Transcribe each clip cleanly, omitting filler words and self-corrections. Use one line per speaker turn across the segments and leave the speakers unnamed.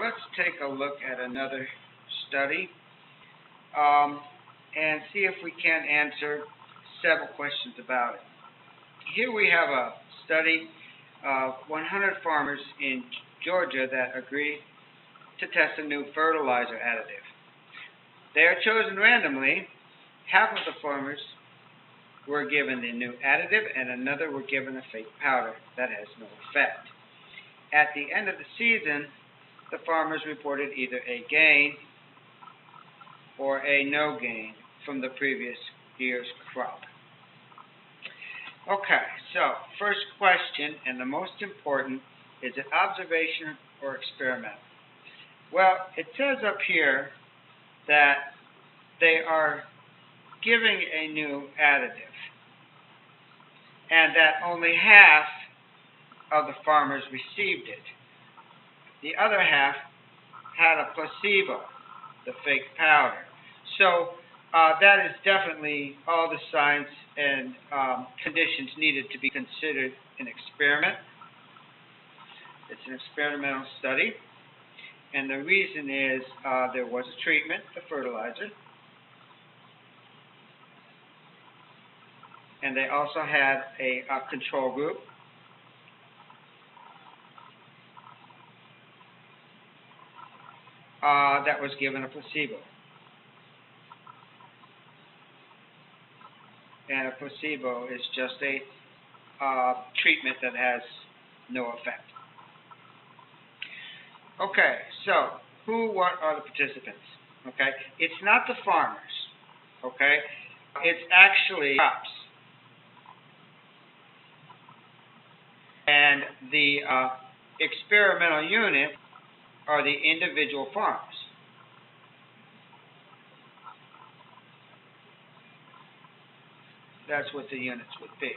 let's take a look at another study and see if we can answer several questions about it. Here we have a study of 100 farmers in Georgia that agree to test a new fertilizer additive. They are chosen randomly. Half of the farmers were given the new additive and another were given a fake powder that has no effect. At the end of the season, the farmers reported either a gain or a no gain from the previous year's crop. Okay, so first question, and the most important, is it observation or experimental? Well, it says up here that they are giving a new additive and that only half of the farmers received it. The other half had a placebo, the fake powder. So that is definitely all the science and conditions needed to be considered an experiment. It's an experimental study. And the reason is there was a treatment, the fertilizer. And they also had a control group. That was given a placebo. And a placebo is just a treatment that has no effect. Okay, so what are the participants? Okay, it's not the farmers. Okay, it's actually crops. And the experimental unit are the individual farms. That's what the units would be.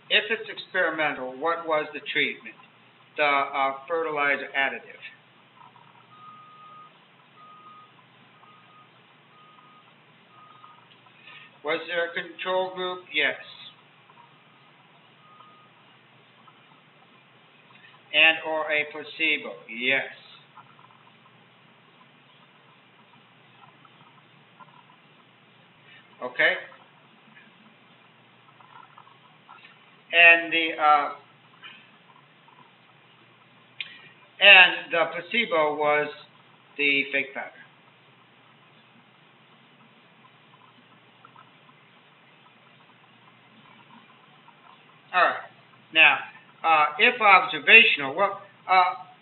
If it's experimental, what was the treatment? The fertilizer additive. Was there a control group? Yes. And or a placebo? Yes. Okay? And the placebo was the fake powder. All right. Now, if observational, well,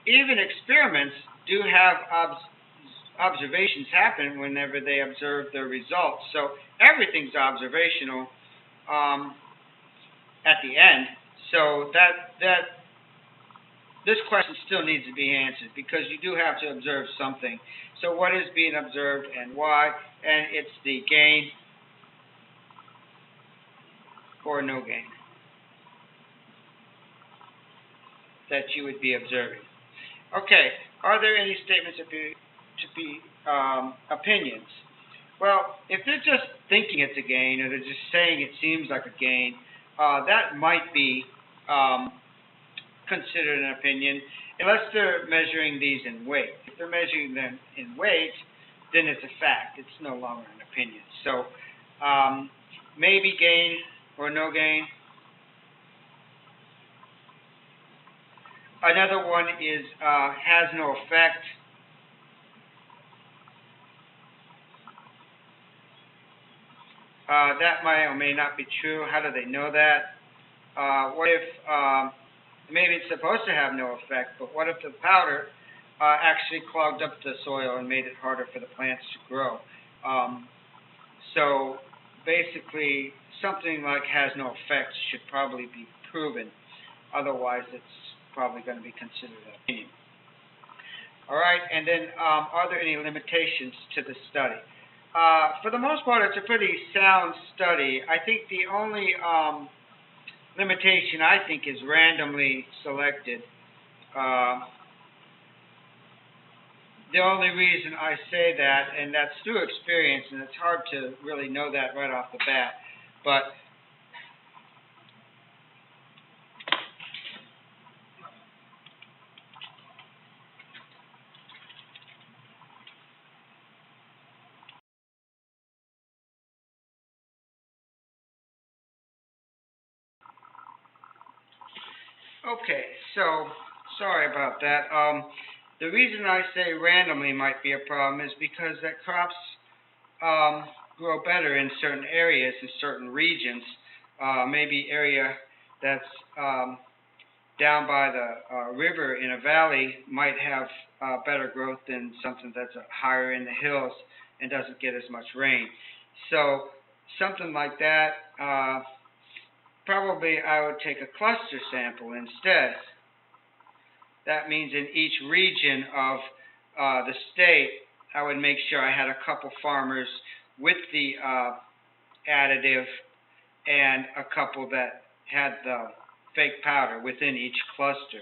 even experiments do have observations happen whenever they observe the results. So everything's observational at the end. So this question still needs to be answered because you do have to observe something. So what is being observed and why? And it's the gain or no gain that you would be observing. Okay, are there any statements to be opinions? Well, if they're just thinking it's a gain or they're just saying it seems like a gain, that might be considered an opinion unless they're measuring these in weight. If they're measuring them in weight, then it's a fact. It's no longer an opinion. So maybe gain or no gain. Another one is has no effect. That may or may not be true. How do they know that? What if maybe it's supposed to have no effect, but what if the powder actually clogged up the soil and made it harder for the plants to grow? So basically, something like has no effect should probably be proven. Otherwise, it's probably going to be considered an opinion. All right, and then are there any limitations to the study? For the most part, it's a pretty sound study. I think the only limitation, I think, is randomly selected. The only reason I say that, and that's through experience, and it's hard to really know that right off the bat, but Okay, so sorry about that. The reason I say randomly might be a problem is because that crops grow better in certain areas, in certain regions. Maybe area that's down by the river in a valley might have better growth than something that's higher in the hills and doesn't get as much rain. So something like that, probably I would take a cluster sample instead. That means in each region of the state, I would make sure I had a couple farmers with the additive and a couple that had the fake powder within each cluster.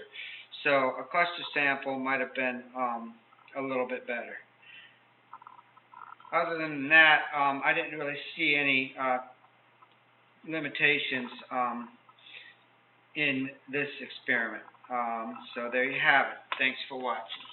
So a cluster sample might have been a little bit better. Other than that, I didn't really see any limitations in this experiment. So there you have it. Thanks for watching.